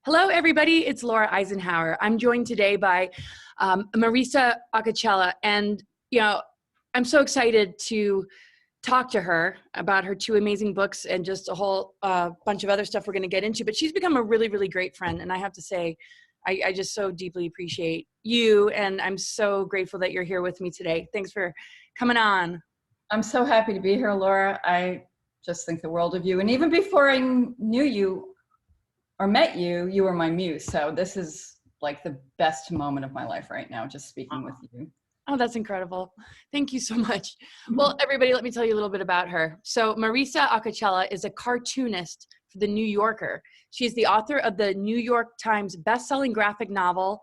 Hello, everybody. It's Laura Eisenhower. I'm joined today by Marisa Acocella, and I'm so excited to talk to her about her two amazing books and just a whole bunch of other stuff we're going to get into. But she's become a really, really great friend, and I have to say, I just so deeply appreciate you, and I'm so grateful that you're here with me today. Thanks for coming on. I'm so happy to be here, Laura. I just think the world of you. And even before I knew you or met you, you were my muse. So this is like the best moment of my life right now, just speaking with you. Oh, that's incredible. Thank you so much. Well, everybody, let me tell you a little bit about her. So Marisa Acocella is a cartoonist for The New Yorker. She's the author of the New York Times bestselling graphic novel,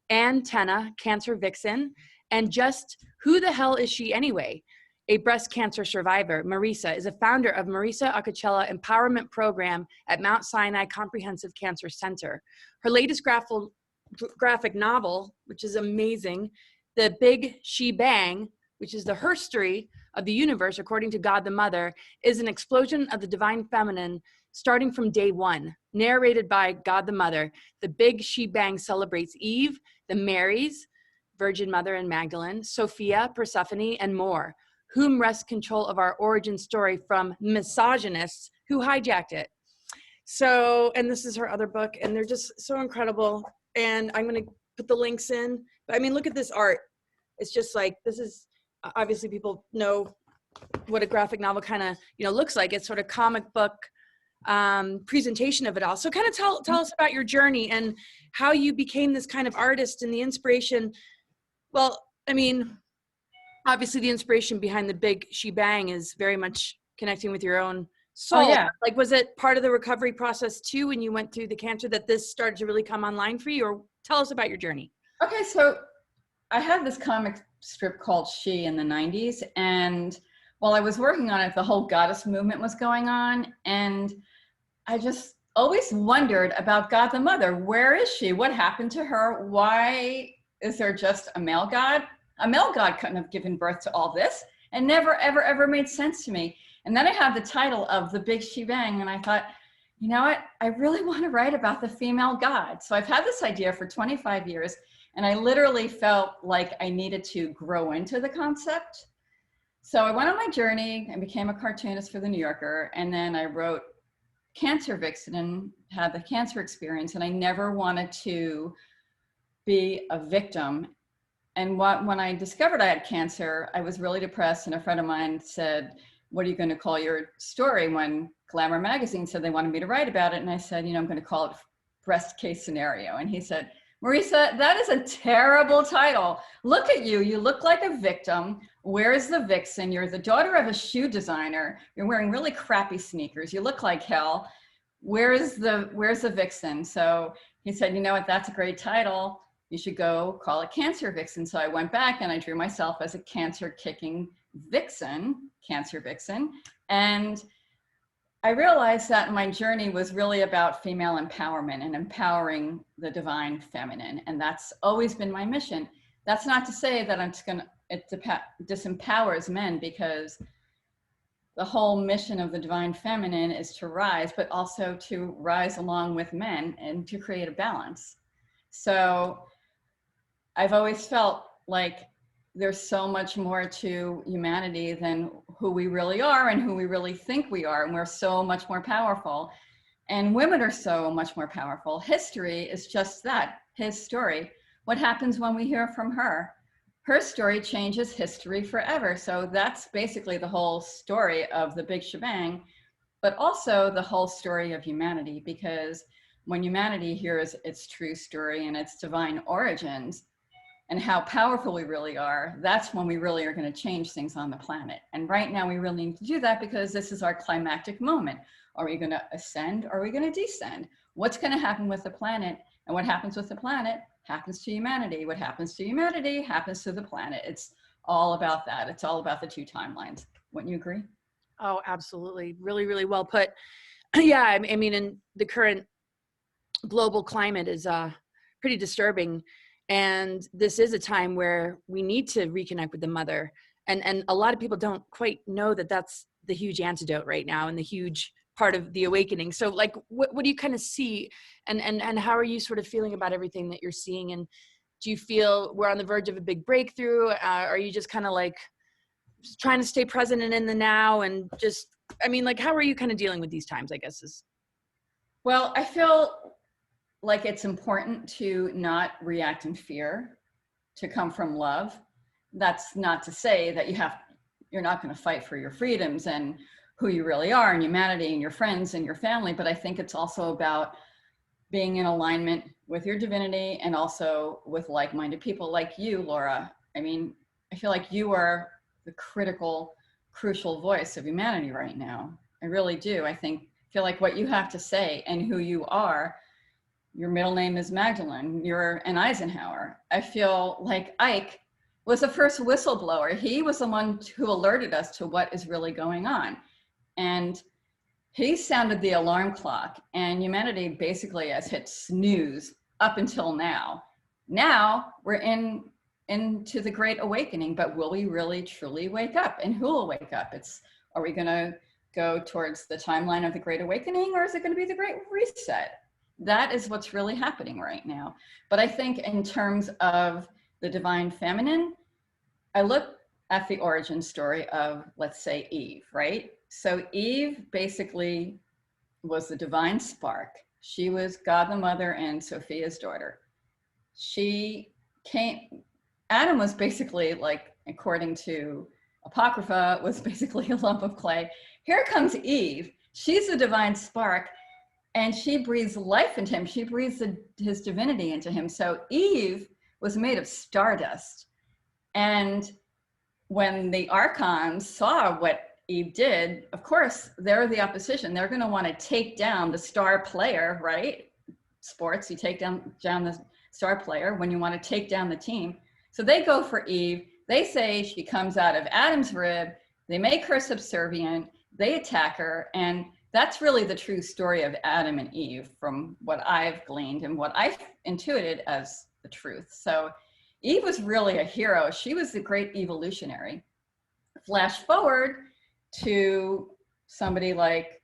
Antenna, Cancer Vixen, and Just Who the Hell Is She Anyway? A breast cancer survivor. Marisa is a founder of Marisa Acocella Empowerment Program at Mount Sinai Comprehensive Cancer Center. Her latest graphic novel, which is amazing, The Big She Bang, which is the herstory of the universe according to God the Mother, is an explosion of the divine feminine starting from day one. Narrated by God the Mother, The Big She Bang celebrates Eve, the Marys, Virgin Mother and Magdalene, Sophia, Persephone, and more, whom wrests control of our origin story from misogynists who hijacked it. So, and this is her other book, and they're just so incredible. And I'm going to put the links in. But I mean, look at this art. It's just like, this is, obviously people know what a graphic novel kind of, looks like. It's sort of comic book presentation of it all. So kind of tell us about your journey and how you became this kind of artist and the inspiration. Well, I mean, obviously the inspiration behind The Big She Bang is very much connecting with your own soul. Oh, yeah. Like, was it part of the recovery process too, when you went through the cancer, that this started to really come online for you? Or tell us about your journey. Okay, so I had this comic strip called She in the 90s. And while I was working on it, the whole goddess movement was going on. And I just always wondered about God the Mother. Where is she? What happened to her? Why is there just a male God? A male God couldn't have given birth to all this, and never, ever, ever made sense to me. And then I had the title of The Big She Bang, and I thought, you know what? I really want to write about the female God. So I've had this idea for 25 years, and I literally felt like I needed to grow into the concept. So I went on my journey and became a cartoonist for The New Yorker, and then I wrote Cancer Vixen and had the cancer experience, and I never wanted to be a victim. And when I discovered I had cancer, I was really depressed. And a friend of mine said, what are you going to call your story? When Glamour magazine said they wanted me to write about it. And I said, I'm going to call it Breast Case Scenario. And he said, Marisa, that is a terrible title. Look at you. You look like a victim. Where's the vixen? You're the daughter of a shoe designer. You're wearing really crappy sneakers. You look like hell. Where's the vixen? So he said, you know what? That's a great title. You should go call it Cancer Vixen. So I went back and I drew myself as a cancer-kicking vixen, Cancer Vixen. And I realized that my journey was really about female empowerment and empowering the divine feminine. And that's always been my mission. That's not to say that it disempowers men, because the whole mission of the divine feminine is to rise, but also to rise along with men and to create a balance. So I've always felt like there's so much more to humanity than who we really are and who we really think we are. And we're so much more powerful. And women are so much more powerful. History is just that, his story. What happens when we hear from her? Her story changes history forever. So that's basically the whole story of The Big Shebang, but also the whole story of humanity. Because when humanity hears its true story and its divine origins, and how powerful we really are, that's when we really are going to change things on the planet. And right now we really need to do that, because this is our climactic moment. Are we going to ascend? Or are we going to descend? What's going to happen with the planet? And what happens with the planet happens to humanity. What happens to humanity happens to the planet. It's all about that. It's all about the two timelines. Wouldn't you agree? Oh, absolutely. Really, really well put. Yeah, I mean, in the current global climate is pretty disturbing. And this is a time where we need to reconnect with the mother. And a lot of people don't quite know that that's the huge antidote right now, and the huge part of the awakening. So like, what do you kind of see, and how are you sort of feeling about everything that you're seeing? And do you feel we're on the verge of a big breakthrough? Are you just kind of like trying to stay present and in the now, and just, I mean, like, how are you kind of dealing with these times, I guess is. Well, I feel like it's important to not react in fear, to come from love. That's not to say that you're not going to fight for your freedoms and who you really are and humanity and your friends and your family. But I think it's also about being in alignment with your divinity and also with like-minded people like you, Laura. I mean, I feel like you are the crucial voice of humanity right now. I really do. I feel like what you have to say and who you are, your middle name is Magdalene, you're an Eisenhower. I feel like Ike was the first whistleblower. He was the one who alerted us to what is really going on. And he sounded the alarm clock, and humanity basically has hit snooze up until now. Now we're into the Great Awakening, but will we really truly wake up? And who will wake up? Are we gonna go towards the timeline of the Great Awakening, or is it gonna be the Great Reset? That is what's really happening right now. But I think in terms of the divine feminine, I look at the origin story of, let's say, Eve, right? So Eve basically was the divine spark. She was God the Mother and Sophia's daughter. Adam was basically, like, according to Apocrypha, was basically a lump of clay. Here comes Eve. She's the divine spark, and she breathes life into him. She breathes his divinity into him. So Eve was made of stardust. And when the archons saw what Eve did, of course, they're the opposition. They're going to want to take down the star player, right? Sports, you take down the star player when you want to take down the team. So they go for Eve. They say she comes out of Adam's rib. They make her subservient. They attack her. And that's really the true story of Adam and Eve from what I've gleaned and what I've intuited as the truth. So Eve was really a hero. She was the great evolutionary. Flash forward to somebody like,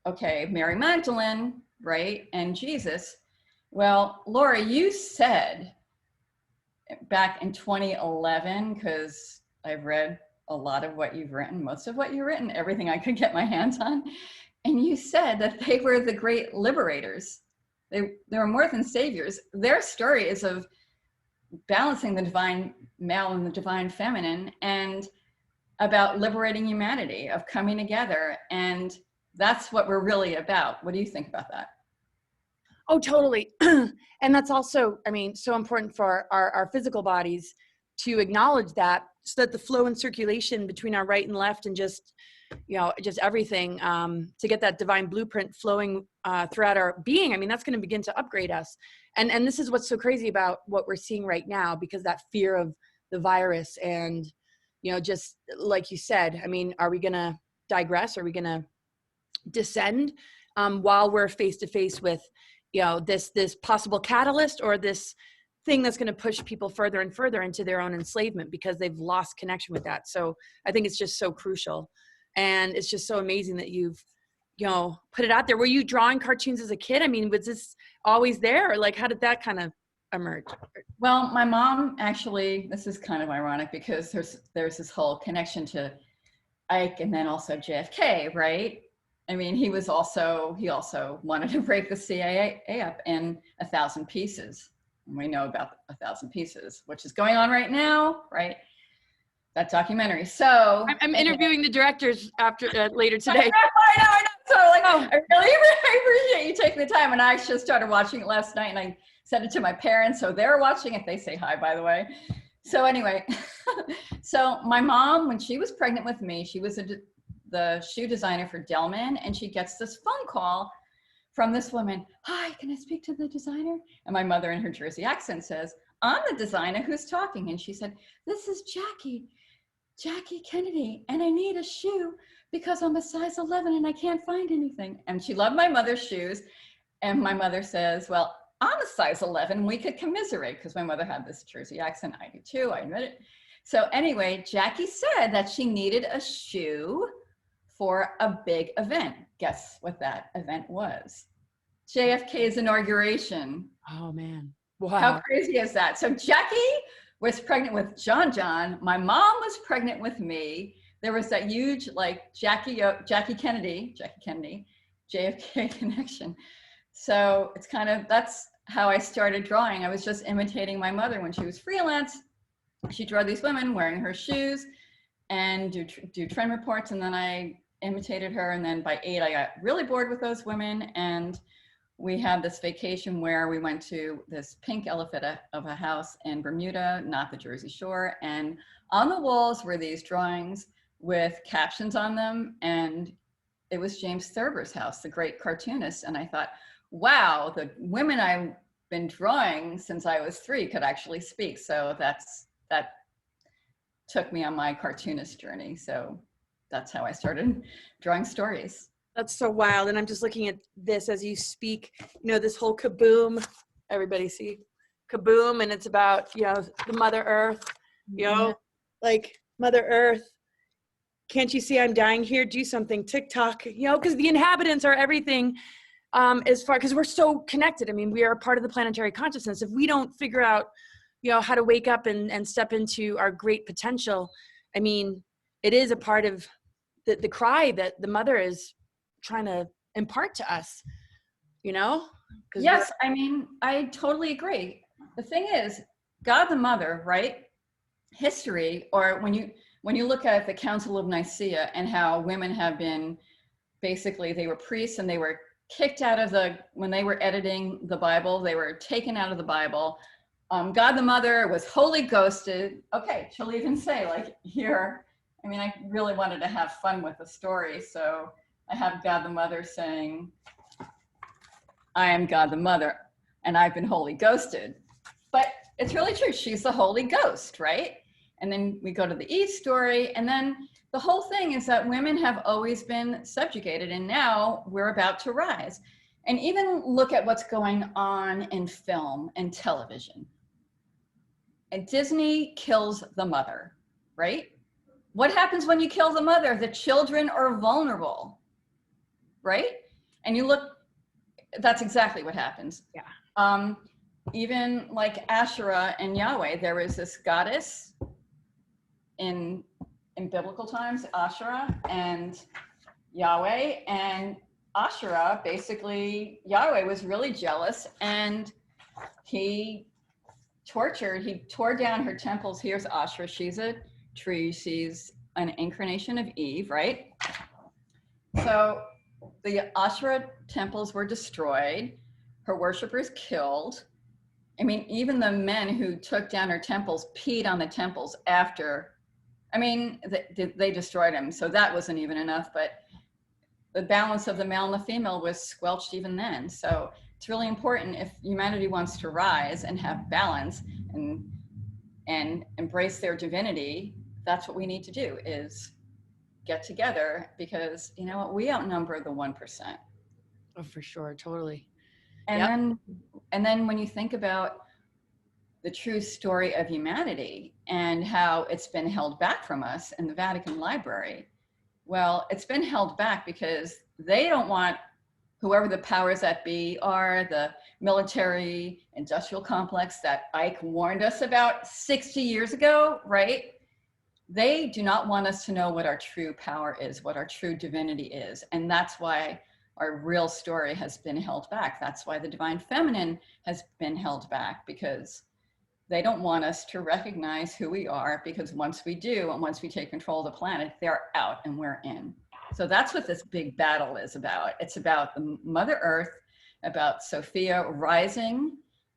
okay, Mary Magdalene, right? And Jesus. Well, Laura, you said back in 2011, because I've read a lot of what you've written, most of what you've written, everything I could get my hands on. And you said that they were the great liberators. They were more than saviors. Their story is of balancing the divine male and the divine feminine, and about liberating humanity, of coming together. And that's what we're really about. What do you think about that? Oh, totally. And that's also, I mean, so important for our physical bodies to acknowledge that, so that the flow and circulation between our right and left, and just, you know, just everything, to get that divine blueprint flowing throughout our being. I mean, that's going to begin to upgrade us. And this is what's so crazy about what we're seeing right now, because that fear of the virus and, you know, just like you said, I mean, are we going to digress? Are we going to descend while we're face to face with, you know, this possible catalyst, or this thing that's going to push people further and further into their own enslavement because they've lost connection with that? So I think it's just so crucial. And it's just so amazing that you've, you know, put it out there. Were you drawing cartoons as a kid? I mean, was this always there, or like, how did that kind of emerge? Well, my mom actually, this is kind of ironic because there's this whole connection to Ike and then also JFK, right? I mean, he also wanted to break the CIA up in 1,000 pieces. And we know about 1,000 pieces, which is going on right now, right? That documentary. So I'm interviewing the directors after later today. I know. So like, I really appreciate you taking the time. And I just started watching it last night, and I sent it to my parents, so they're watching it. They say hi, by the way. So anyway, so my mom, when she was pregnant with me, she was the shoe designer for Delman, and she gets this phone call from this woman. Hi, can I speak to the designer? And my mother, in her Jersey accent, says, I'm the designer, who's talking? And she said, this is Jackie Kennedy, and I need a shoe because I'm a size 11 and I can't find anything. And she loved my mother's shoes. And my mother says, well, I'm a size 11. We could commiserate, because my mother had this Jersey accent. I do too, I admit it. So anyway, Jackie said that she needed a shoe for a big event. Guess what that event was? JFK's inauguration. Oh man. How Wow. crazy is that? So Jackie was pregnant with John. My mom was pregnant with me. There was that huge like Jackie Kennedy, JFK connection. So it's kind of, that's how I started drawing. I was just imitating my mother when she was freelance. She'd draw these women wearing her shoes and do trend reports. And then I imitated her. And then by 8, I got really bored with those women. And we had this vacation where we went to this pink elephant of a house in Bermuda, not the Jersey Shore. And on the walls were these drawings with captions on them. And it was James Thurber's house, the great cartoonist. And I thought, wow, the women I've been drawing since I was 3 could actually speak. So that took me on my cartoonist journey. So that's how I started drawing stories. That's so wild. And I'm just looking at this as you speak, you know, this whole kaboom, everybody see kaboom. And it's about, you know, the Mother Earth, you know, like Mother Earth. Can't you see I'm dying here? Do something, TikTok, you know, because the inhabitants are everything as far, because we're so connected. I mean, we are a part of the planetary consciousness. If we don't figure out, you know, how to wake up and step into our great potential, I mean, it is a part of the cry that the mother is trying to impart to us, you know? Yes, I mean, I totally agree. The thing is, God the Mother, right? History, or when you look at the Council of Nicaea and how women have been, basically they were priests and they were kicked out of when they were editing the Bible, they were taken out of the Bible. God the Mother was Holy Ghosted. Okay, she'll even say like here, I mean, I really wanted to have fun with the story. So I have God the Mother saying, I am God the Mother and I've been Holy Ghosted. But it's really true. She's the Holy Ghost, right? And then we go to the Eve story. And then the whole thing is that women have always been subjugated and now we're about to rise. And even look at what's going on in film and television. And Disney kills the mother, right? What happens when you kill the mother? The children are vulnerable, right? And you look, that's exactly what happens. Yeah. Even like Asherah and Yahweh, there was this goddess in biblical times, Asherah and Yahweh. And Asherah, basically, Yahweh was really jealous and he tore down her temples. Here's Asherah, she's a tree, she's an incarnation of Eve, right? So the Asherah temples were destroyed, her worshipers killed. I mean, even the men who took down her temples peed on the temples after. I mean, they destroyed them, so that wasn't even enough, but the balance of the male and the female was squelched even then. So it's really important if humanity wants to rise and have balance and embrace their divinity, that's what we need to do, is get together, because you know what, we outnumber the 1%. Oh, for sure, totally. And then when you think about the true story of humanity and how it's been held back from us in the Vatican Library, well, it's been held back because they don't want, whoever the powers that be are, the military industrial complex that Ike warned us about 60 years ago, right? They do not want us to know what our true power is, what our true divinity is. And that's why our real story has been held back. That's why the divine feminine has been held back, because they don't want us to recognize who we are, because once we do, and once we take control of the planet, they're out and we're in. So that's what this big battle is about. It's about the Mother Earth, about Sophia rising,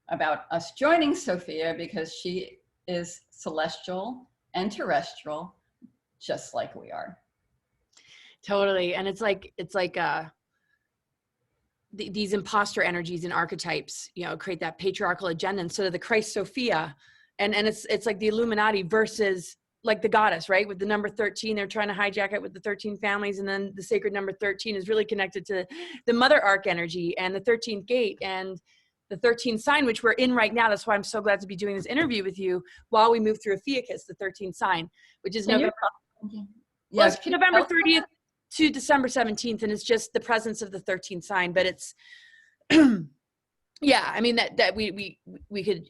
about us joining Sophia because she is celestial and terrestrial, just like we are. Totally. And it's like these imposter energies and archetypes, you know, create that patriarchal agenda. And so the Christ Sophia, and it's like the Illuminati versus like the goddess, right? With the number 13, they're trying to hijack it with the 13 families. And then the sacred number 13 is really connected to the mother arc energy and the 13th gate and the 13th sign, which we're in right now. That's why I'm so glad to be doing this interview with you while we move through Ophiuchus, the 13th sign, which is November 30th. to December 17th, and it's just the presence of the 13th sign, but it's, yeah, I mean, that we could,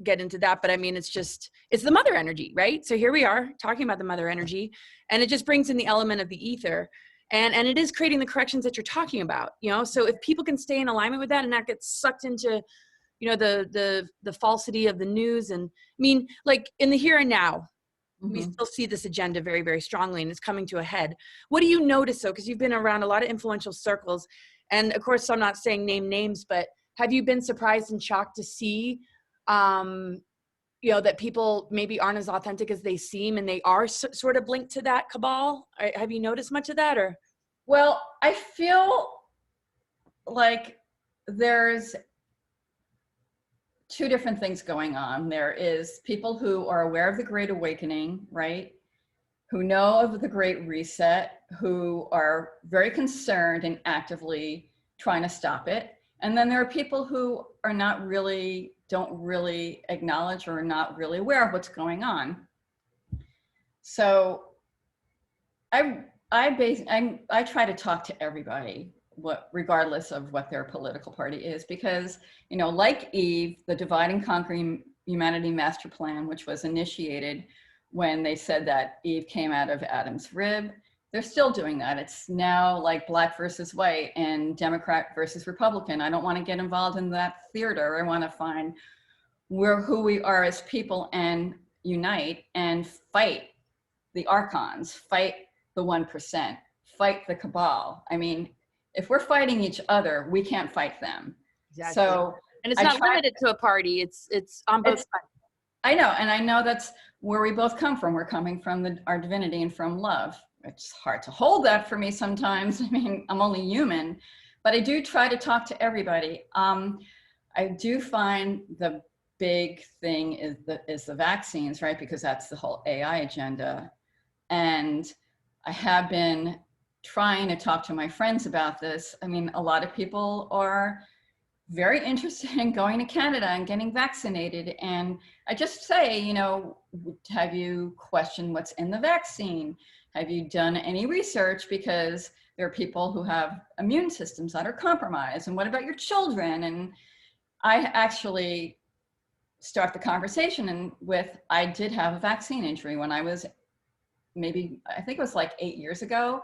get into that, but I mean, it's the mother energy, right? So here we are talking about the mother energy, and it just brings in the element of the ether, and it is creating the corrections that you're talking about, so if people can stay in alignment with that and not get sucked into, the falsity of the news. And I mean, like in the here and now, we still see this agenda very, very strongly, and it's coming to a head. What do you notice though? Because you've been around a lot of influential circles, and of course, I'm not saying name names, but have you been surprised and shocked to see, that people maybe aren't as authentic as they seem, and they are sort of linked to that cabal? Have you noticed much of that, or? Well, I feel like there's two different things going on. There is people who are aware of the Great Awakening, right? Who know of the Great Reset, who are very concerned and actively trying to stop it. And then there are people who are don't really acknowledge or are not really aware of what's going on. So I try to talk to everybody, regardless of what their political party is, because, like Eve, the Divide and Conquer Humanity Master Plan, which was initiated when they said that Eve came out of Adam's rib, they're still doing that. It's now like black versus white and Democrat versus Republican. I don't want to get involved in that theater. I want to find who we are as people and unite and fight the archons, fight the 1%, fight the cabal. I mean, if we're fighting each other, we can't fight them. Exactly. So, and it's not limited to a party. It's on both sides. I know, and I know that's where we both come from. We're coming from our divinity and from love. It's hard to hold that for me sometimes. I mean, I'm only human, but I do try to talk to everybody. I do find the big thing is the vaccines, right? Because that's the whole AI agenda. And I have been trying to talk to my friends about this. I mean, a lot of people are very interested in going to Canada and getting vaccinated. And I just say, have you questioned what's in the vaccine? Have you done any research? Because there are people who have immune systems that are compromised. And what about your children? And I actually start the conversation I did have a vaccine injury when I was I think it was like 8 years ago.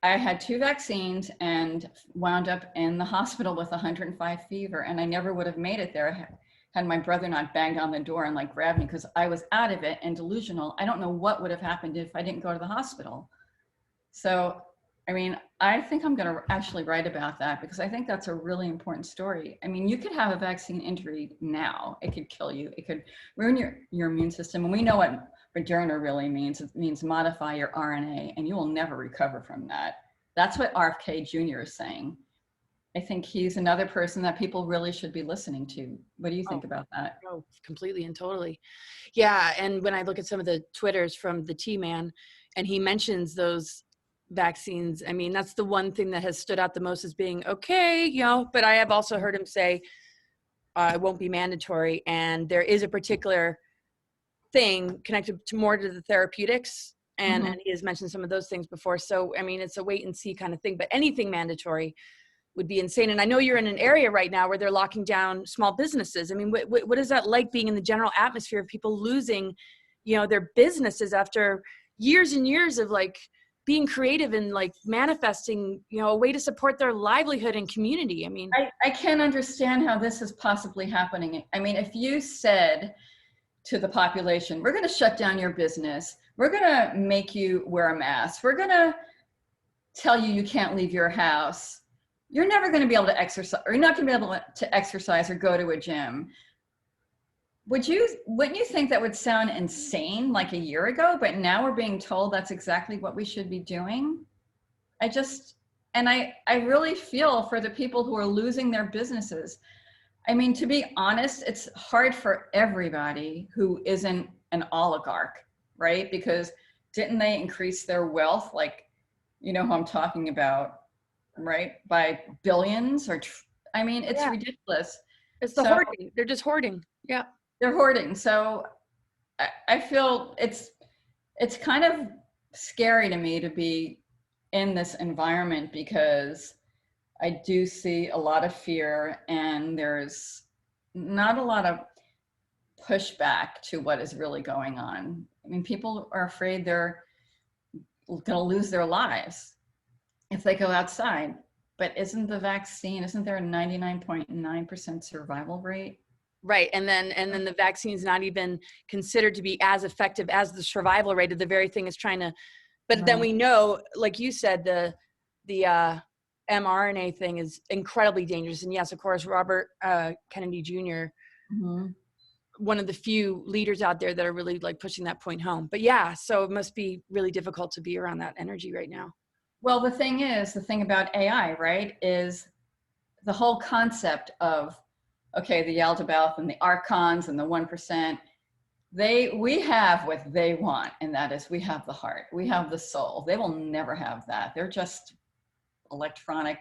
I had 2 vaccines and wound up in the hospital with 105 fever, and I never would have made it there had my brother not banged on the door and grabbed me, because I was out of it and delusional. I don't know what would have happened if I didn't go to the hospital. So, I mean, I think I'm going to actually write about that, because I think that's a really important story. I mean, you could have a vaccine injury now. It could kill you. It could ruin your immune system. And we know what Moderna really means. It means modify your RNA, and you will never recover from that. That's what RFK Jr. is saying. I think he's another person that people really should be listening to. What do you think about that? Oh, completely and totally. Yeah. And when I look at some of the Twitters from the T-Man, and he mentions those vaccines, I mean, that's the one thing that has stood out the most as being okay, but I have also heard him say it won't be mandatory. And there is a particular thing connected to more to the therapeutics. And he has mentioned some of those things before. So, I mean, it's a wait and see kind of thing, but anything mandatory would be insane. And I know you're in an area right now where they're locking down small businesses. I mean, what is that like, being in the general atmosphere of people losing, their businesses after years and years of being creative and manifesting, a way to support their livelihood and community? I mean, I can't understand how this is possibly happening. I mean, if you said to the population, we're going to shut down your business, we're going to make you wear a mask, we're going to tell you can't leave your house, you're never going to be able to exercise, or you're not going to be able to exercise or go to a gym. Wouldn't you think that would sound insane like a year ago, but now we're being told that's exactly what we should be doing? I really feel for the people who are losing their businesses. I mean, to be honest, it's hard for everybody who isn't an oligarch, right? Because didn't they increase their wealth? Who I'm talking about, right? By billions I mean, it's ridiculous. It's the hoarding. They're just hoarding. Yeah. They're hoarding. So I feel it's kind of scary to me to be in this environment because I do see a lot of fear, and there's not a lot of pushback to what is really going on. I mean, people are afraid they're going to lose their lives if they go outside. But isn't the vaccine, isn't there a 99.9% survival rate? Right. And then the vaccine is not even considered to be as effective as the survival rate of the very thing it's trying to, but Right. then we know, like you said, the mRNA thing is incredibly dangerous. And yes, of course, Robert Kennedy Jr., Mm-hmm. one of the few leaders out there that are really like pushing that point home. But yeah, so it must be really difficult to be around that energy right now. Well, the thing about AI, right, is the whole concept of, okay, the Yaldabaoth and the Archons and the 1%, we have what they want, and that is we have the heart, we have the soul. They will never have that. They're just electronic,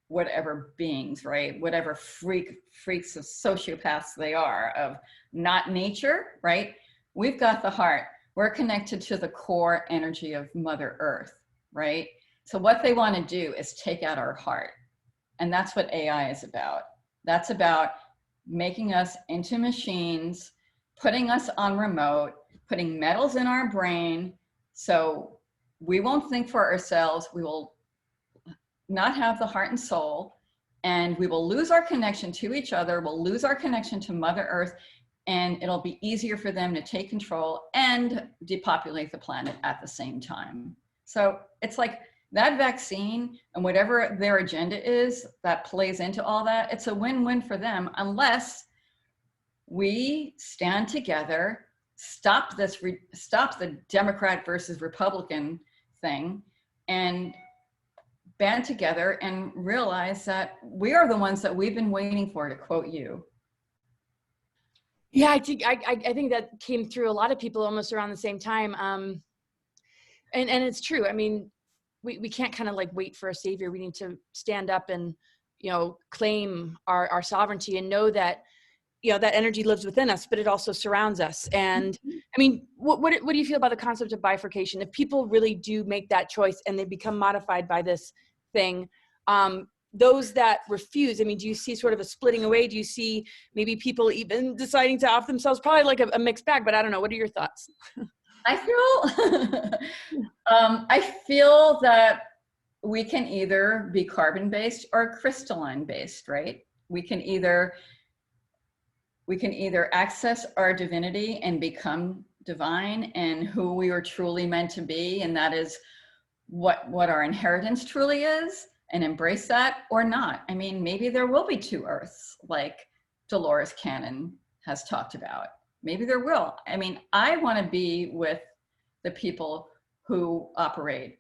whatever beings, right? Whatever freaks of sociopaths they are, of not nature, right? We've got the heart. We're connected to the core energy of Mother Earth, right? So what they want to do is take out our heart. And that's what AI is about. That's about making us into machines, putting us on remote, putting metals in our brain. So we won't think for ourselves. We will not have the heart and soul, and we will lose our connection to each other. We'll lose our connection to Mother Earth, and it'll be easier for them to take control and depopulate the planet at the same time. So it's like that vaccine and whatever their agenda is that plays into all that, it's a win-win for them, unless we stand together, stop the Democrat versus Republican thing, and band together and realize that we are the ones that we've been waiting for, to quote you. Yeah, I think that came through a lot of people almost around the same time. And it's true. I mean, we can't kind of like wait for a savior. We need to stand up and, claim our sovereignty and know that, that energy lives within us, but it also surrounds us. And I mean, what do you feel about the concept of bifurcation? If people really do make that choice and they become modified by this thing, those that refuse, I mean, do you see sort of a splitting away? Do you see maybe people even deciding to off themselves? Probably like a mixed bag, but I don't know. What are your thoughts? I feel that we can either be carbon-based or crystalline-based, right? We can either access our divinity and become divine and who we are truly meant to be, and that is what our inheritance truly is, and embrace that, or not. I mean, maybe there will be two Earths, like Dolores Cannon has talked about. Maybe there will. I mean, I want to be with the people who operate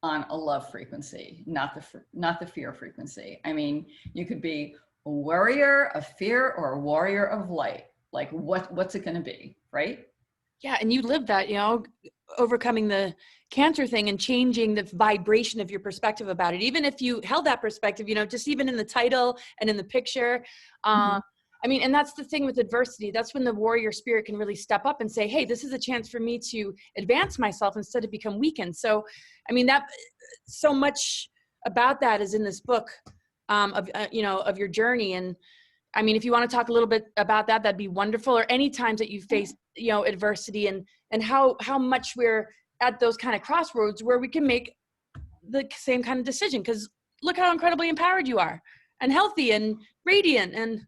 on a love frequency, not the fear frequency. I mean, you could be a warrior of fear or a warrior of light. Like, what's it going to be, right? Yeah, and you live that, overcoming the cancer thing and changing the vibration of your perspective about it. Even if you held that perspective, just even in the title and in the picture. I mean, and that's the thing with adversity. That's when the warrior spirit can really step up and say, hey, this is a chance for me to advance myself instead of become weakened. So, I mean, that so much about that is in this book of your journey. And I mean, if you want to talk a little bit about that, that'd be wonderful. Or any times that you face, adversity and how much we're at those kind of crossroads where we can make the same kind of decision. Because look how incredibly empowered you are and healthy and radiant. And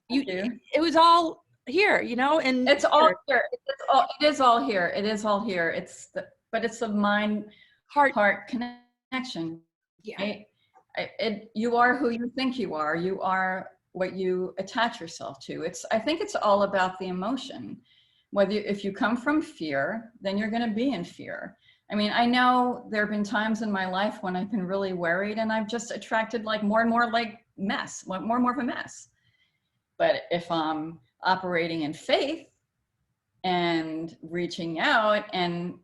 it was all here, and it's all here. It is all here. It is all here. But it's the mind heart connection. Yeah. Right? You are who you think you are. You are what you attach yourself to. I think it's all about the emotion. If you come from fear, then you're going to be in fear. I mean, I know there have been times in my life when I've been really worried and I've just attracted like more and more like mess, more and more of a mess. But if I'm operating in faith and reaching out and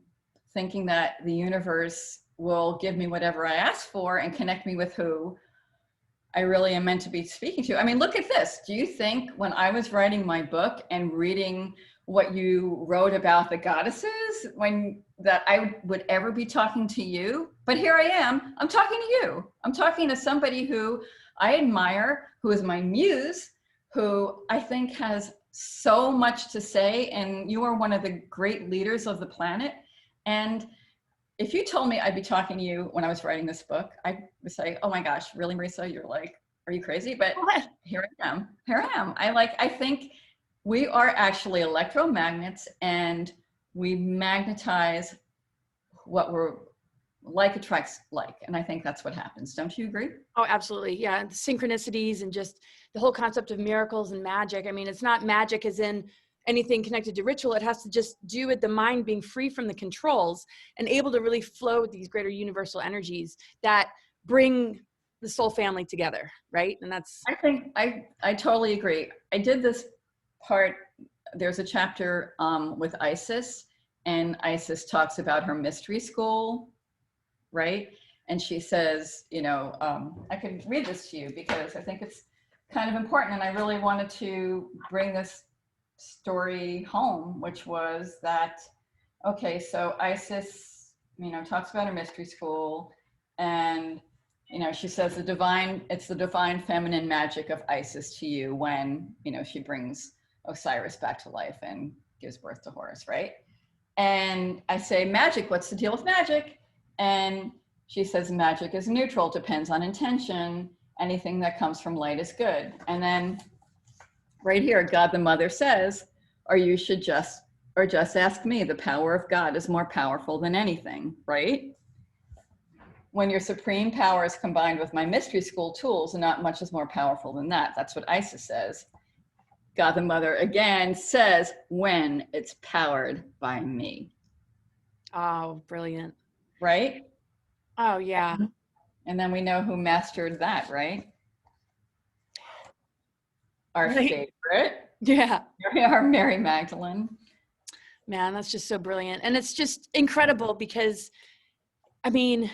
thinking that the universe will give me whatever I ask for and connect me with who I really am meant to be speaking to. I mean, look at this. Do you think when I was writing my book and reading what you wrote about the goddesses, when that I would ever be talking to you. But here I am, I'm talking to you. I'm talking to somebody who I admire, who is my muse, who I think has so much to say, and you are one of the great leaders of the planet. And if you told me I'd be talking to you when I was writing this book, I would say, oh my gosh, really, Marisa? You're like, are you crazy? But here I am. Here I am. I think we are actually electromagnets, and we magnetize what we're like attracts like. And I think that's what happens. Don't you agree? Oh, absolutely. Yeah. The synchronicities and just the whole concept of miracles and magic. I mean, it's not magic as in anything connected to ritual. It has to just do with the mind being free from the controls and able to really flow with these greater universal energies that bring the soul family together. Right. And that's, I think I totally agree. I did this part. There's a chapter with Isis, and Isis talks about her mystery school, right? And she says, you know, I can read this to you because I think it's kind of important, and I really wanted to bring this story home, which was that, okay, so Isis, you know, talks about her mystery school, and, you know, she says it's the divine feminine magic of Isis to you when, you know, she brings Osiris back to life and gives birth to Horus, right? And I say, magic, what's the deal with magic? And she says, magic is neutral, depends on intention. Anything that comes from light is good. And then right here, God the Mother says, or you should just ask me. The power of God is more powerful than anything, right? When your supreme power is combined with my mystery school tools, not much is more powerful than that. That's what Isis says. God the Mother again says, when it's powered by me. oh, brilliant. Right? Oh, yeah. And then we know who mastered that, right? Our Right. favorite. Yeah. Our Mary Magdalene. Man, that's just so brilliant. And it's just incredible because, I mean,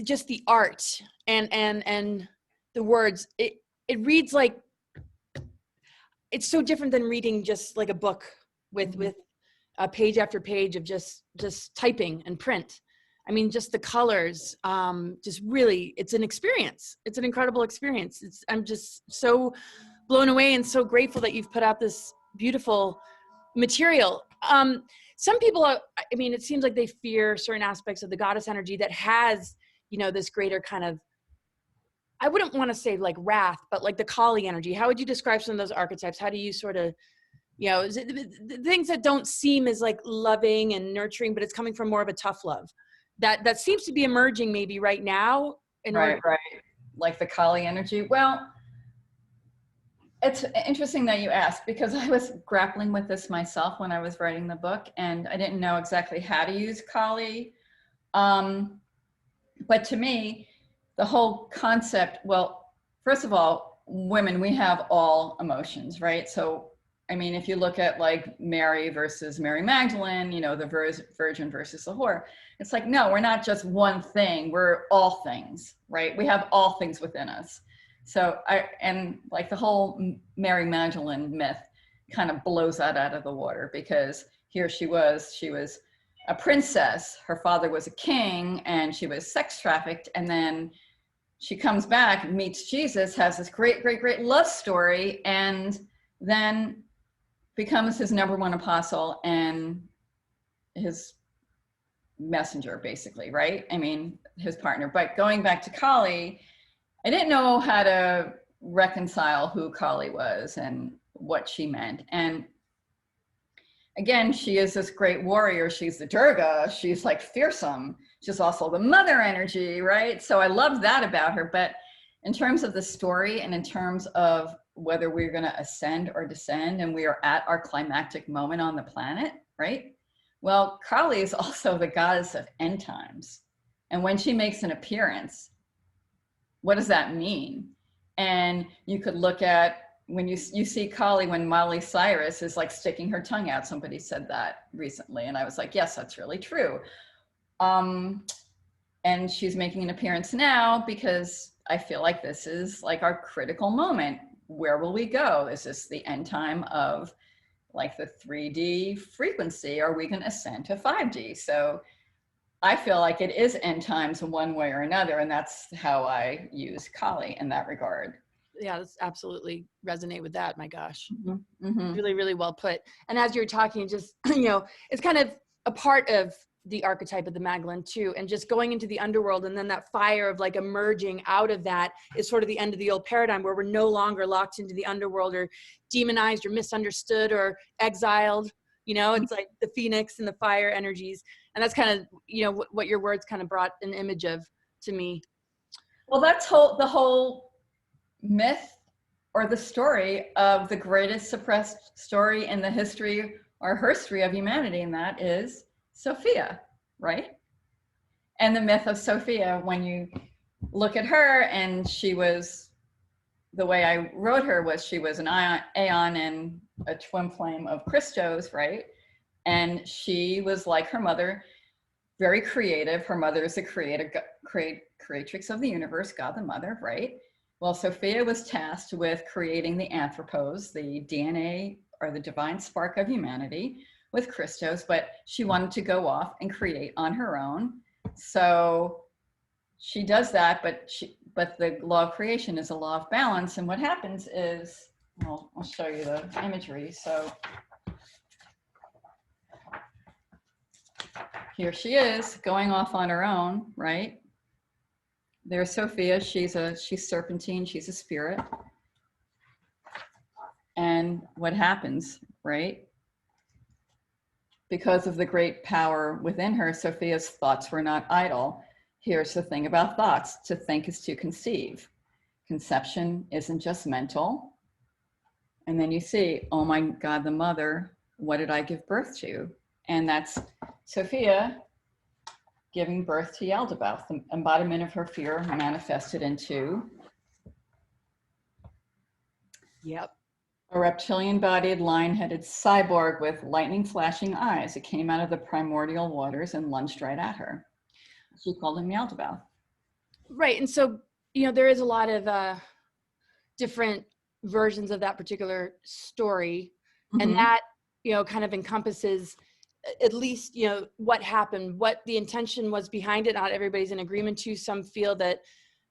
just the art and the words, it reads like, it's so different than reading just like a book with a page after page of just typing and print. I mean, just the colors, just really, it's an experience. It's an incredible experience. I'm just so blown away and so grateful that you've put out this beautiful material. Some people are, I mean, it seems like they fear certain aspects of the goddess energy that has, you know, this greater kind of, I wouldn't want to say like wrath, but like the Kali energy. How would you describe some of those archetypes? How do you sort of, you know, is it, the things that don't seem as like loving and nurturing, but it's coming from more of a tough love that seems to be emerging maybe right now. Right. Like the Kali energy. Well, it's interesting that you asked, because I was grappling with this myself when I was writing the book, and I didn't know exactly how to use Kali. But to me, the whole concept, well, first of all, women, we have all emotions, right? So, I mean, if you look at like Mary versus Mary Magdalene, you know, the virgin versus the whore, it's like, no, we're not just one thing, we're all things, right? We have all things within us. So and like the whole Mary Magdalene myth kind of blows that out of the water, because here she was a princess, her father was a king, and she was sex trafficked, and then she comes back, meets Jesus, has this great love story, and then becomes his #1 apostle and his messenger, basically, right? I mean, his partner. But going back to Kali, I didn't know how to reconcile who Kali was and what she meant. And again, she is this great warrior. She's the Durga. She's like fearsome. She's also the mother energy, right? So I love that about her. But in terms of the story and in terms of whether we're going to ascend or descend, and we are at our climactic moment on the planet, right? Well, Kali is also the goddess of end times. And when she makes an appearance, what does that mean? And you could look at when you see Kali, when Miley Cyrus is like sticking her tongue out. Somebody said that recently, and I was like, yes, that's really true. And she's making an appearance now because I feel like this is like our critical moment. Where will we go? Is this the end time of like the 3D frequency? Are we going to ascend to 5D? So I feel like it is end times one way or another, and that's how I use Kali in that regard. Yeah, that's absolutely resonate with that. My gosh. Mm-hmm. Mm-hmm. Really, really well put. And as you're talking, just, it's kind of a part of the archetype of the Magdalene too. And just going into the underworld, and then that fire of like emerging out of that is sort of the end of the old paradigm, where we're no longer locked into the underworld or demonized or misunderstood or exiled. It's like the phoenix and the fire energies. And that's kind of, what your words kind of brought an image of to me. Well, that's the whole myth or the story of the greatest suppressed story in the history or herstory of humanity, and that is Sophia, right? And the myth of Sophia, when you look at her, and she was, the way I wrote her was, she was an aeon and a twin flame of Christos, right? And she was like her mother, very creative. Her mother is the creatrix of the universe, God the Mother, right? Well, Sophia was tasked with creating the anthropos, the DNA or the divine spark of humanity, with Christos, but she wanted to go off and create on her own. So she does that, but the law of creation is a law of balance. And what happens is, well, I'll show you the imagery. So here she is going off on her own, right? There's Sophia. She's serpentine. She's a spirit. And what happens, right? Because of the great power within her, Sophia's thoughts were not idle. Here's the thing about thoughts: to think is to conceive. Conception isn't just mental. And then you see, oh my God, the Mother, what did I give birth to? And that's Sophia giving birth to Yaldabaoth, the embodiment of her fear manifested into a reptilian-bodied, lion-headed cyborg with lightning-flashing eyes. It came out of the primordial waters and lunged right at her. She called him Yaldabaoth. Right, and so, there is a lot of different versions of that particular story, and that, kind of encompasses at least, what happened, what the intention was behind it. Not everybody's in agreement to. Some feel that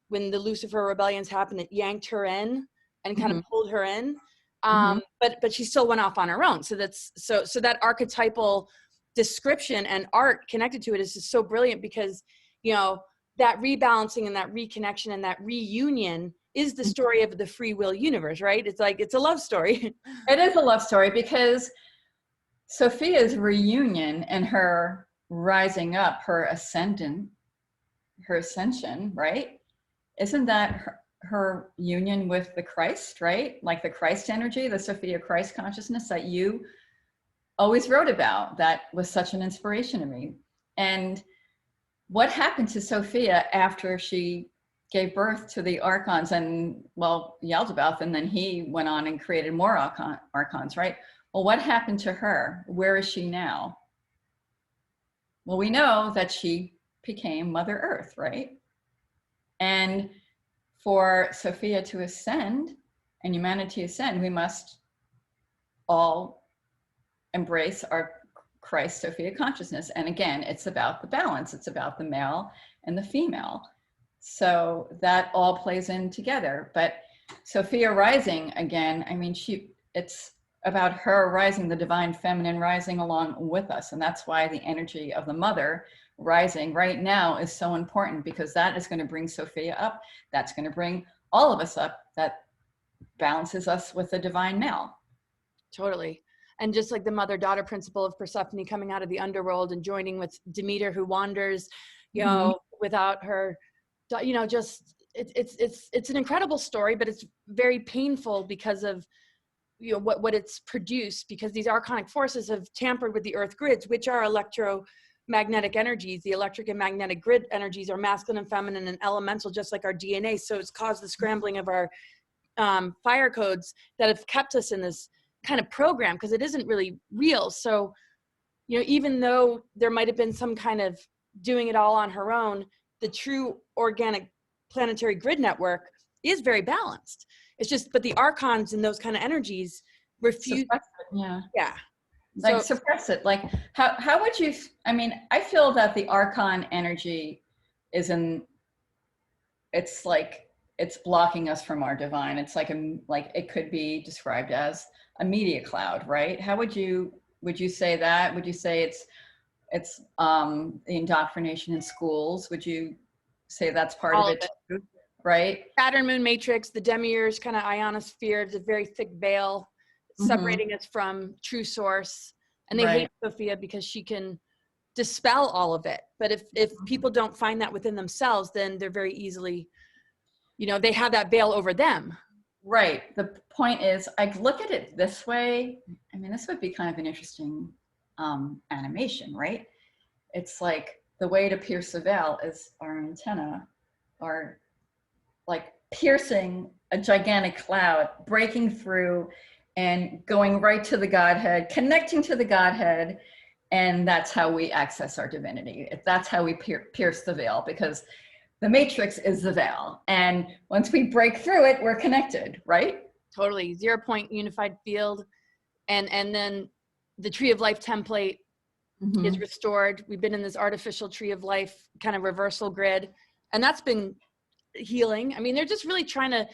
when the Lucifer rebellions happened, it yanked her in and kind of pulled her in. But she still went off on her own. So that's so that archetypal description and art connected to it is just so brilliant, because that rebalancing and that reconnection and that reunion is the story of the free will universe, right? It's like, it's a love story. It is a love story, because Sophia's reunion and her rising up, her ascension, right? Isn't that her union with the Christ, right? Like the Christ energy, the Sophia Christ consciousness that you always wrote about. That was such an inspiration to me. And what happened to Sophia after she gave birth to the archons and, well, Yaldabaoth, and then he went on and created more archons, right? Well, what happened to her? Where is she now? Well, we know that she became Mother Earth, right? And for Sophia to ascend and humanity to ascend, we must all embrace our Christ Sophia consciousness. And again, it's about the balance. It's about the male and the female. So that all plays in together. But Sophia rising, again, I mean, it's about her rising, the divine feminine rising along with us. And that's why the energy of the Mother rising right now is so important, because that is going to bring Sophia up. That's going to bring all of us up. That balances us with the divine male. Totally. And just like the mother-daughter principle of Persephone coming out of the underworld and joining with Demeter, who wanders, without her, just it's an incredible story, but it's very painful because of what it's produced, because these archonic forces have tampered with the earth grids, which are electromagnetic energies. The electric and magnetic grid energies are masculine and feminine and elemental, just like our DNA. So it's caused the scrambling of our fire codes that have kept us in this kind of program, because it isn't really real. So, even though there might have been some kind of doing it all on her own, the true organic planetary grid network is very balanced. It's just, but the archons and those kind of energies refuse. Yeah. Yeah. Like So suppress it. Like how would you, I mean, I feel that the archon energy is it's like, it's blocking us from our divine. It's like like it could be described as a media cloud, right? How would you say that? Would you say it's the indoctrination in schools? Would you say that's part of all of it it. too? Right? Saturn moon matrix, the demiurge kind of ionosphere, it's a very thick veil separating us from true source. And they hate Right. Sophia because she can dispel all of it. But if people don't find that within themselves, then they're very easily, they have that veil over them. Right. The point is, I look at it this way. I mean, this would be kind of an interesting animation, right? It's like the way to pierce the veil is our antenna, are like piercing a gigantic cloud, breaking through and going right to the Godhead, connecting to the Godhead. And that's how we access our divinity. That's how we pierce the veil, because the matrix is the veil. And once we break through it, we're connected, right? Totally. 0 point unified field. And then the tree of life template is restored. We've been in this artificial tree of life kind of reversal grid. And that's been healing. I mean, they're just really trying to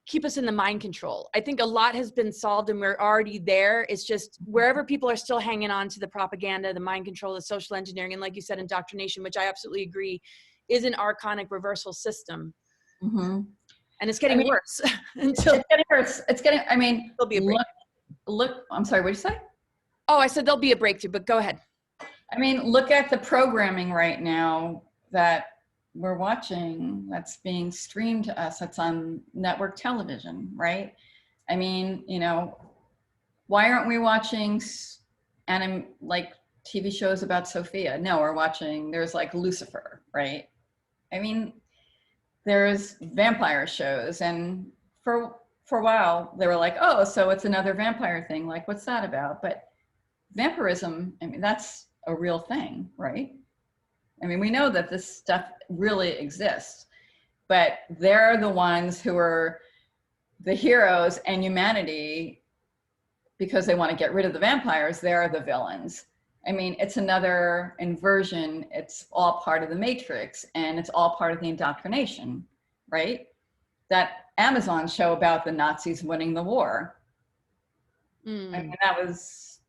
keep us in the mind control. I think a lot has been solved and we're already there. It's just wherever people are still hanging on to the propaganda, the mind control, the social engineering, and like you said, indoctrination, which I absolutely agree is an archonic reversal system. And it's getting worse. Until it's getting worse. It's getting, I mean, there'll be a break. Look, I'm sorry, what did you say? Oh, I said there'll be a breakthrough, but go ahead. I mean, look at the programming right now that we're watching that's being streamed to us. That's on network television, right? I mean, why aren't we watching like TV shows about Sophia? No, we're watching, there's like Lucifer, right? I mean, there's vampire shows, and for a while they were like, oh, so it's another vampire thing. Like, what's that about? But vampirism, I mean, that's a real thing, right? I mean, we know that this stuff really exists, but they're the ones who are the heroes, and humanity, because they want to get rid of the vampires, they're the villains. I mean, it's another inversion. It's all part of the matrix, and it's all part of the indoctrination, right? That Amazon show about the Nazis winning the war. I mean, that was.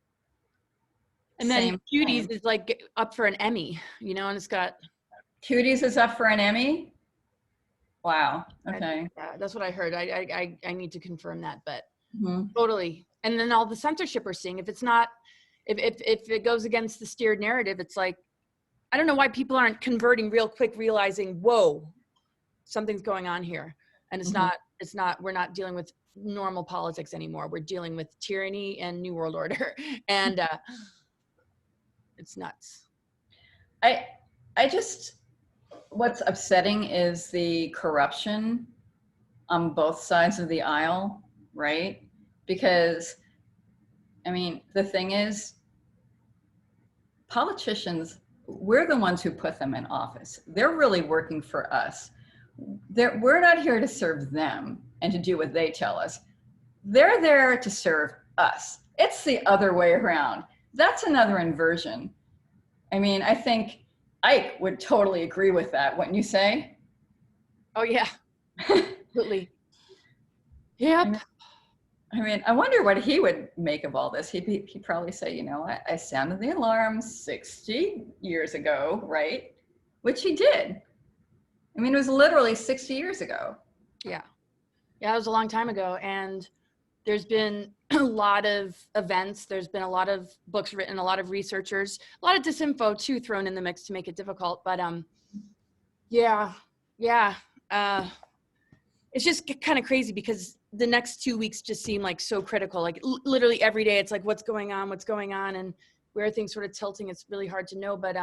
And then Cuties is like up for an Emmy, and it's got. Cuties is up for an Emmy? Wow. Okay. That's what I heard. I need to confirm that, but totally. And then all the censorship we're seeing, if it's not, if it goes against the steered narrative, it's like, I don't know why people aren't converting real quick, realizing, whoa, something's going on here. And it's not, we're not dealing with normal politics anymore. We're dealing with tyranny and New World Order. And it's nuts. I just, what's upsetting is the corruption on both sides of the aisle, right? Because, I mean, the thing is, politicians, we're the ones who put them in office. They're really working for us. We're not here to serve them and to do what they tell us. They're there to serve us. It's the other way around. That's another inversion. I mean, I think Ike would totally agree with that, wouldn't you say? Oh, yeah. Absolutely. Yep. I mean, I wonder what he would make of all this. He'd probably say, I sounded the alarm 60 years ago, right? Which he did. I mean, it was literally 60 years ago. Yeah. Yeah, it was a long time ago. And there's been a lot of events. There's been a lot of books written, a lot of researchers, a lot of disinfo too thrown in the mix to make it difficult. But yeah. It's just kind of crazy because the next 2 weeks just seem like so critical. Like literally every day, it's like, what's going on, and where are things sort of tilting? It's really hard to know. But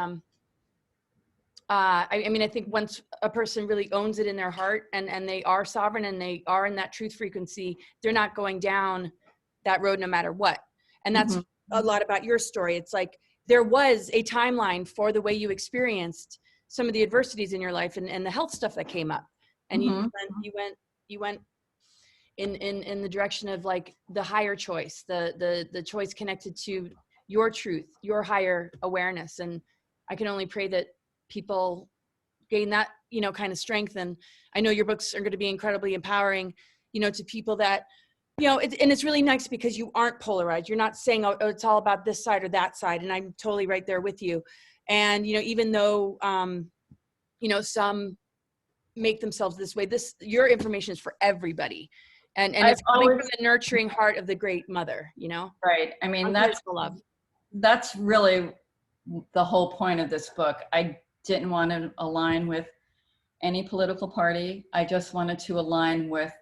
I mean, I think once a person really owns it in their heart and they are sovereign and they are in that truth frequency, they're not going down that road no matter what. And that's a lot about your story. It's like there was a timeline for the way you experienced some of the adversities in your life and the health stuff that came up. And you went in the direction of like the higher choice, the choice connected to your truth, your higher awareness. And I can only pray that people gain that, you know, kind of strength. And I know your books are going to be incredibly empowering, you know, to people that, you know, and it's really nice because you aren't polarized. You're not saying, oh, it's all about this side or that side. And I'm totally right there with you. And, you know, even though, you know, some make themselves this way, your information is for everybody. And it's coming from the nurturing heart of the great mother, you know? Right. I mean, love. That's really the whole point of this book. I didn't want to align with any political party. I just wanted to align with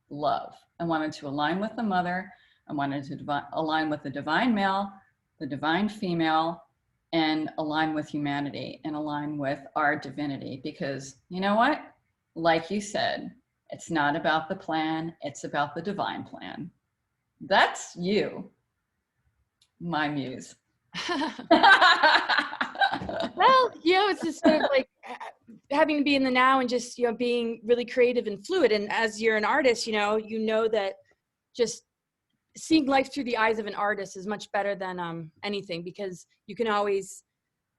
love. I wanted to align with the mother. I wanted to align with the divine male, the divine female, and align with humanity and align with our divinity. Because you know what? Like you said, it's not about the plan, it's about the divine plan. That's you, my muse. Well, you know, it's just sort of like having to be in the now and just, you know, being really creative and fluid. And as you're an artist, you know that just seeing life through the eyes of an artist is much better than anything, because you can always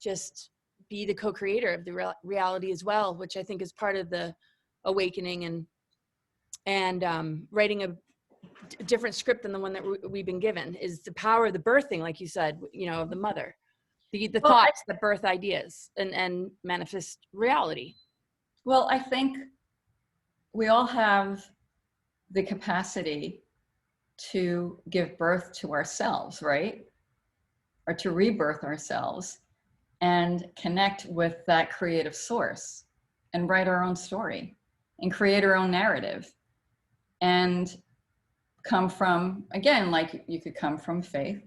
just be the co-creator of the reality as well, which I think is part of the awakening and writing a different script than the one that we've been given is the power of the birthing, like you said, you know, of the mother, the thoughts that birth ideas and manifest reality. Well, I think we all have the capacity to give birth to ourselves, right? Or to rebirth ourselves and connect with that creative source and write our own story and create our own narrative and come from, again, like you could come from faith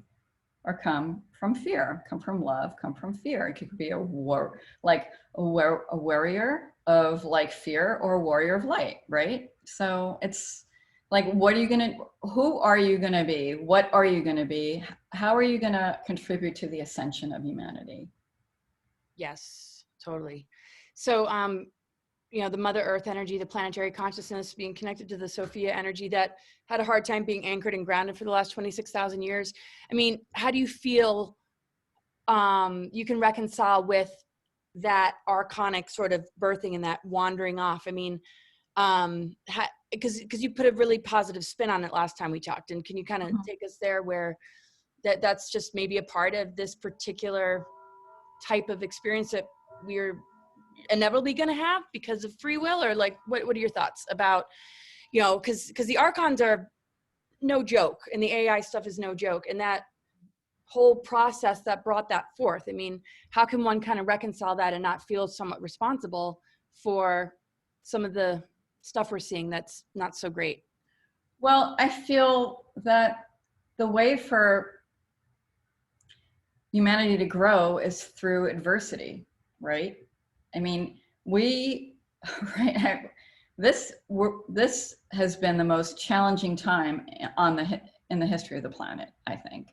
or come from fear, come from love, come from fear. It could be a warrior of like fear or a warrior of light, right? So it's like, who are you gonna be? What are you gonna be? How are you gonna contribute to the ascension of humanity? Yes, totally. So, you know, the Mother Earth energy, the planetary consciousness being connected to the Sophia energy that had a hard time being anchored and grounded for the last 26,000 years. I mean, how do you feel you can reconcile with that archonic sort of birthing and that wandering off? I mean, because you put a really positive spin on it last time we talked, and can you kind of take us there where that's just maybe a part of this particular type of experience that we're inevitably going to have because of free will? Or like, what are your thoughts about, you know, because the archons are no joke and the AI stuff is no joke, and that whole process that brought that forth. I mean, how can one kind of reconcile that and not feel somewhat responsible for some of the stuff we're seeing that's not so great? Well, I feel that the way for humanity to grow is through adversity, right? I mean, this has been the most challenging time in the history of the planet, I think.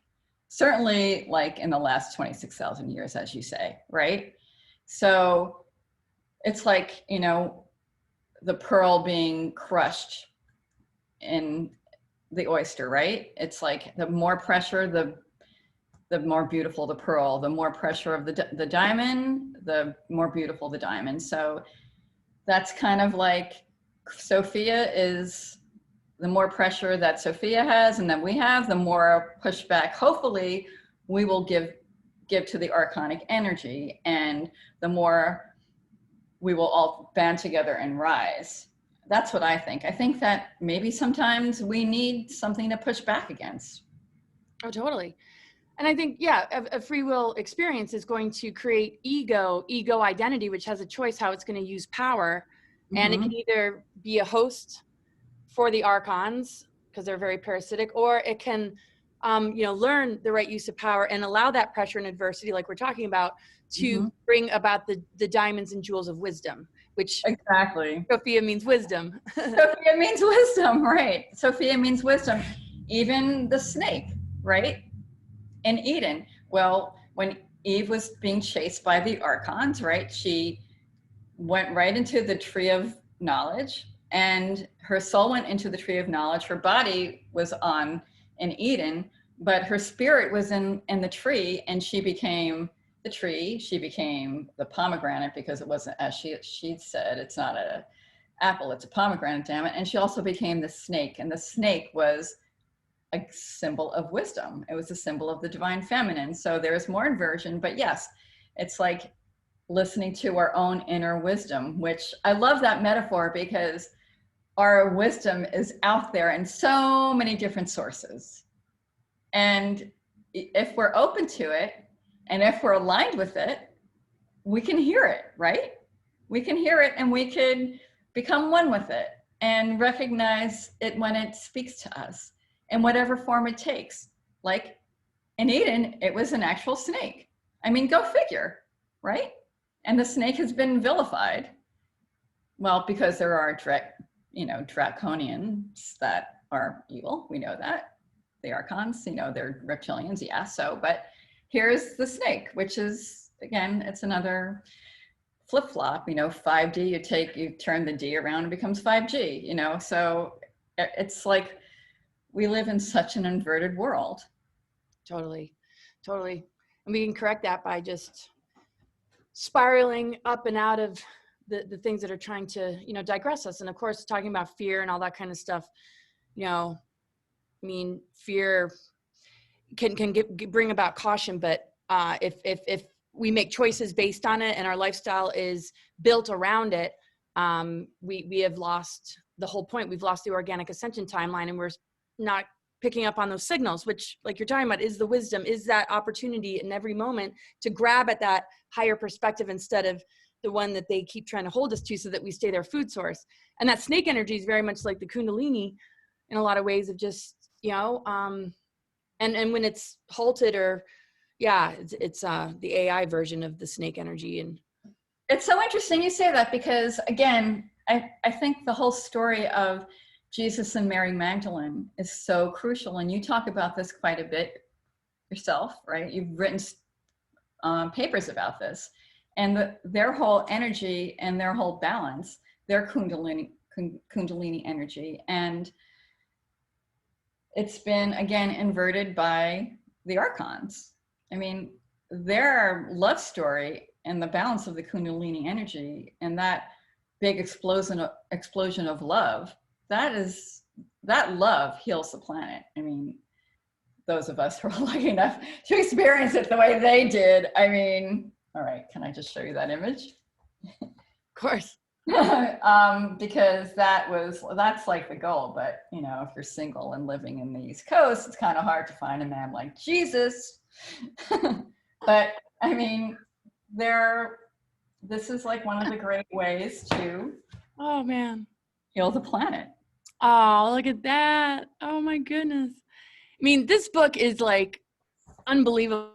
Certainly like in the last 26,000 years, as you say, right? So it's like, you know, the pearl being crushed in the oyster, right? It's like the more pressure, the more beautiful the pearl, the more pressure of the diamond, the more beautiful the diamond. So that's kind of like Sophia is, the more pressure that Sophia has and that we have, the more pushback, hopefully, we will give to the archonic energy, and the more we will all band together and rise. That's what I think. I think that maybe sometimes we need something to push back against. Oh, totally. And I think, yeah, a free will experience is going to create ego identity, which has a choice how it's going to use power. And it can either be a host for the archons because they're very parasitic, or it can, you know, learn the right use of power and allow that pressure and adversity, like we're talking about, to bring about the diamonds and jewels of wisdom, which exactly. Sophia means wisdom. Sophia means wisdom, right? Sophia means wisdom. Even the snake, right? In Eden, well, when Eve was being chased by the archons, right? She went right into the tree of knowledge and her soul went into the tree of knowledge. Her body was on in Eden, but her spirit was in the tree, and she became the tree. She became the pomegranate, because it wasn't, as she said, it's not a apple, it's a pomegranate, damn it. And she also became the snake, and the snake was a symbol of wisdom. It was a symbol of the divine feminine. So there's more inversion, but yes, it's like listening to our own inner wisdom, which I love that metaphor, because our wisdom is out there in so many different sources. And if we're open to it, and if we're aligned with it, we can hear it, right? We can hear it, and we could become one with it and recognize it when it speaks to us in whatever form it takes. Like in Eden, it was an actual snake. I mean, go figure, right? And the snake has been vilified. Well, because there are draconians that are evil. We know that. The archons, they're reptilians, yeah. So, but here's the snake, which is, again, it's another flip-flop, 5D, you turn the D around, it becomes 5G, so it's like we live in such an inverted world. Totally. And we can correct that by just spiraling up and out of the things that are trying to, digress us. And of course, talking about fear and all that kind of stuff, fear can bring about caution, but if we make choices based on it and our lifestyle is built around it, we have lost the whole point. We've lost the organic ascension timeline, and we're not picking up on those signals, which, like you're talking about, is the wisdom, is that opportunity in every moment to grab at that higher perspective instead of the one that they keep trying to hold us to, so that we stay their food source. And that snake energy is very much like the Kundalini in a lot of ways, of just, and when it's halted, or it's the AI version of the snake energy. And it's so interesting you say that, because again, I think the whole story of Jesus and Mary Magdalene is so crucial. And you talk about this quite a bit yourself, right? You've written papers about this, and their whole energy and their whole balance, their Kundalini energy. And it's been, again, inverted by the archons. I mean, their love story and the balance of the Kundalini energy and that big explosion of love, that love heals the planet. I mean, those of us who are lucky enough to experience it the way they did. I mean, all right, can I just show you that image? of course. Because that's like the goal. But if you're single and living in the East Coast, it's kind of hard to find a man like Jesus. But I mean, this is like one of the great ways to heal the planet. Oh, look at that. Oh my goodness. I mean, this book is like unbelievable.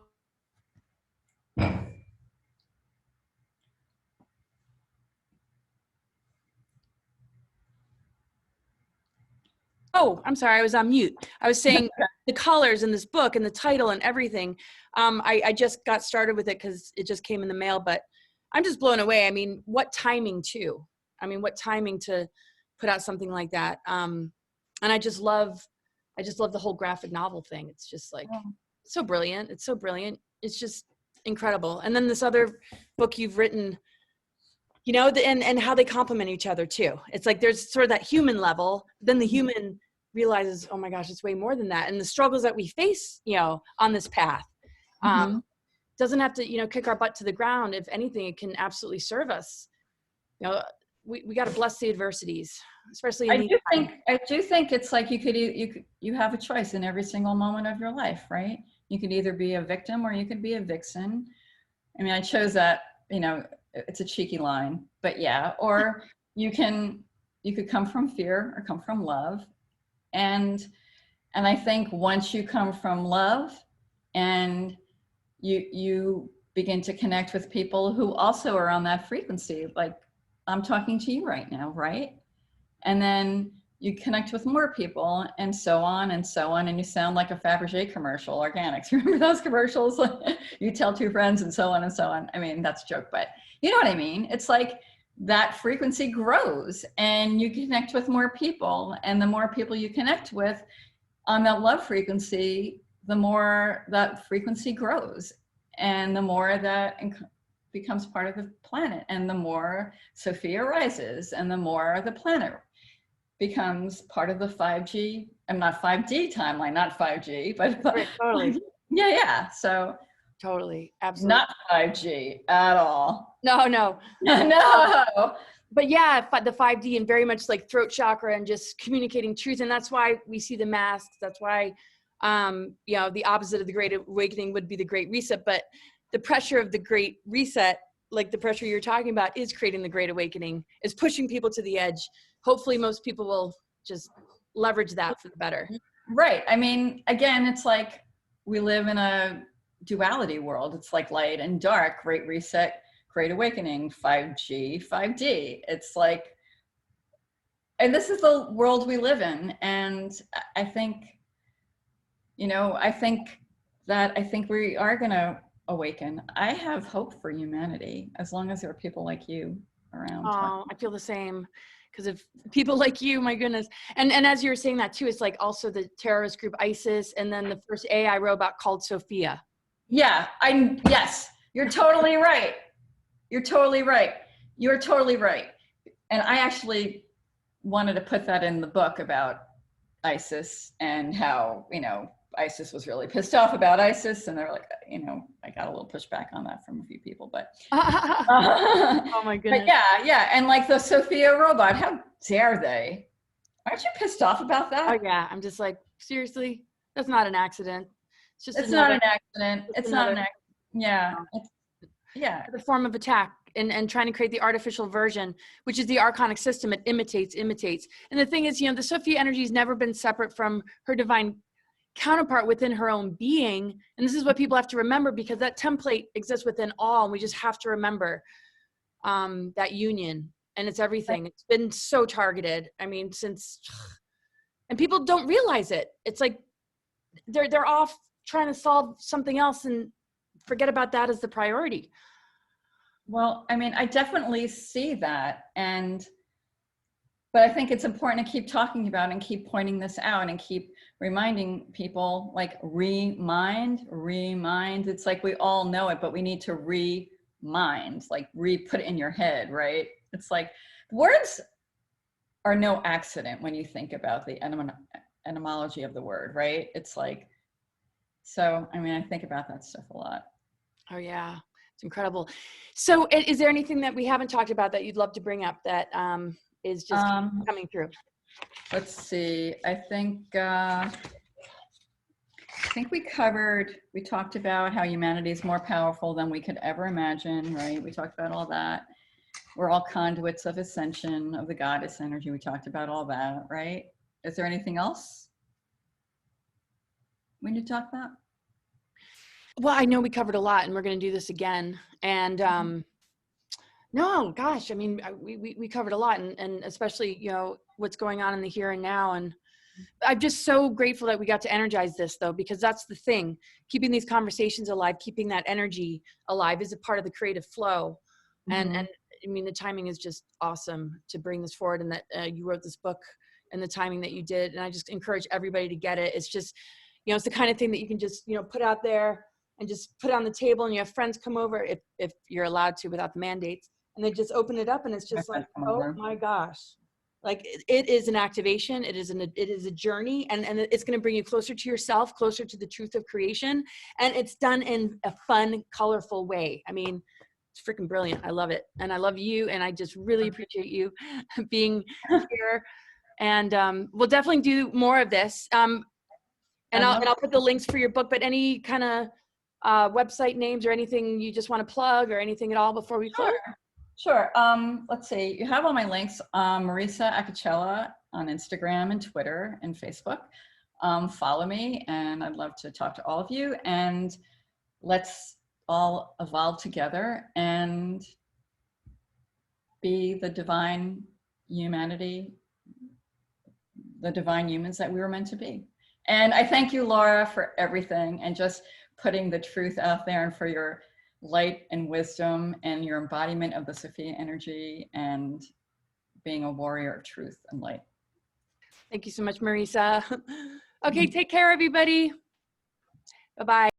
Oh, I'm sorry, I was on mute. I was saying the colors in this book and the title and everything. I just got started with it because it just came in the mail, but I'm just blown away. I mean, what timing too. I mean, what timing to put out something like that. And I just love the whole graphic novel thing. It's just like, so brilliant. It's so brilliant. It's just incredible. And then this other book you've written, and how they complement each other too. It's like, there's sort of that human level, then the human realizes, oh my gosh, it's way more than that. And the struggles that we face, on this path, doesn't have to, kick our butt to the ground. If anything, it can absolutely serve us. We got to bless the adversities, especially. I do think it's like you have a choice in every single moment of your life, right? You could either be a victim or you could be a vixen. I mean, I chose that, it's a cheeky line, but yeah, or you could come from fear or come from love. And I think once you come from love and you begin to connect with people who also are on that frequency, like I'm talking to you right now, right? And then you connect with more people and so on and so on. And you sound like a Fabergé commercial, organics. Remember those commercials? You tell two friends and so on and so on. I mean, that's a joke, but you know what I mean? It's like that frequency grows and you connect with more people. And the more people you connect with on that love frequency, the more that frequency grows and the more that becomes part of the planet, and the more Sophia rises and the more the planet becomes part of the 5G, I'm not 5D timeline, not 5G, but Right, totally. yeah. So Totally. Absolutely. not 5G at all. No, no. No. But yeah, the 5D and very much like throat chakra and just communicating truth. And that's why we see the masks. That's why, you know, the opposite of the Great Awakening would be the Great Reset. But the pressure of the Great Reset, like the pressure you're talking about, is creating the Great Awakening, is pushing people to the edge. Hopefully most people will just leverage that for the better. Right. I mean, again, it's like we live in a duality world. It's like light and dark, Great Reset, Great Awakening, 5G, 5D. It's like, and this is the world we live in. And I think, you know, I think we are going to awaken. I have hope for humanity as long as there are people like you around. Oh, I feel the same. Because of people like you, my goodness. And as you were saying that too, it's like also the terrorist group ISIS, and then the first AI robot called Sophia. Yeah, yes, you're totally right. You're totally right. You're totally right. And I actually wanted to put that in the book about ISIS and how, you know, ISIS was really pissed off about ISIS, and they're like, you know, I got a little pushback on that from a few people, but Oh my goodness. but yeah, and like the Sophia robot, how dare they? Aren't you pissed off about that? Oh yeah, I'm just like, seriously, that's not an accident. It's just not an accident. It's not an accident. Yeah, yeah. The form of attack. And trying to create the artificial version, which is the archonic system. It imitates. And the thing is, you know, the Sophia energy has never been separate from her divine counterpart within her own being. And this is what people have to remember, because that template exists within all. And we just have to remember that union. And it's everything. It's been so targeted. I mean, and people don't realize it. It's like they're off trying to solve something else and forget about that as the priority. Well, I mean, I definitely see that. But I think it's important to keep talking about and keep pointing this out and keep reminding people, like remind. It's like we all know it, but we need to remind, like put it in your head, right? It's like words are no accident when you think about the etymology of the word, right? It's like, so, I mean, I think about that stuff a lot. Oh yeah. It's incredible. So is there anything that we haven't talked about that you'd love to bring up that is just coming through? Let's see. I think we talked about how humanity is more powerful than we could ever imagine, right? We talked about all that. We're all conduits of ascension of the goddess energy. We talked about all that, right? Is there anything else we need to talk about? Well, I know we covered a lot, and we're going to do this again. And no, gosh, I mean, we covered a lot, and especially, you know, what's going on in the here and now. And I'm just so grateful that we got to energize this, though, because that's the thing. Keeping these conversations alive, keeping that energy alive is a part of the creative flow. Mm-hmm. And I mean, the timing is just awesome to bring this forward, and that you wrote this book and the timing that you did. And I just encourage everybody to get it. It's just, you know, it's the kind of thing that you can just, you know, put out there and just put it on the table, and you have friends come over if you're allowed to without the mandates, and they just open it up, and it's just like, oh my gosh, like it is an activation. It is a journey, and it's going to bring you closer to yourself, closer to the truth of creation. And it's done in a fun, colorful way. I mean, it's freaking brilliant. I love it. And I love you. And I just really appreciate you being here. And we'll definitely do more of this. And I'll put the links for your book, but any kind of website names or anything you just want to plug or anything at all before we close? Sure. Let's see. You have all my links. Marisa Acocella on Instagram and Twitter and Facebook. Follow me, and I'd love to talk to all of you. And let's all evolve together and be the divine humanity, the divine humans that we were meant to be. And I thank you, Laura, for everything and just putting the truth out there, and for your light and wisdom and your embodiment of the Sophia energy and being a warrior of truth and light. Thank you so much, Marisa. Okay, take care, everybody. Bye-bye.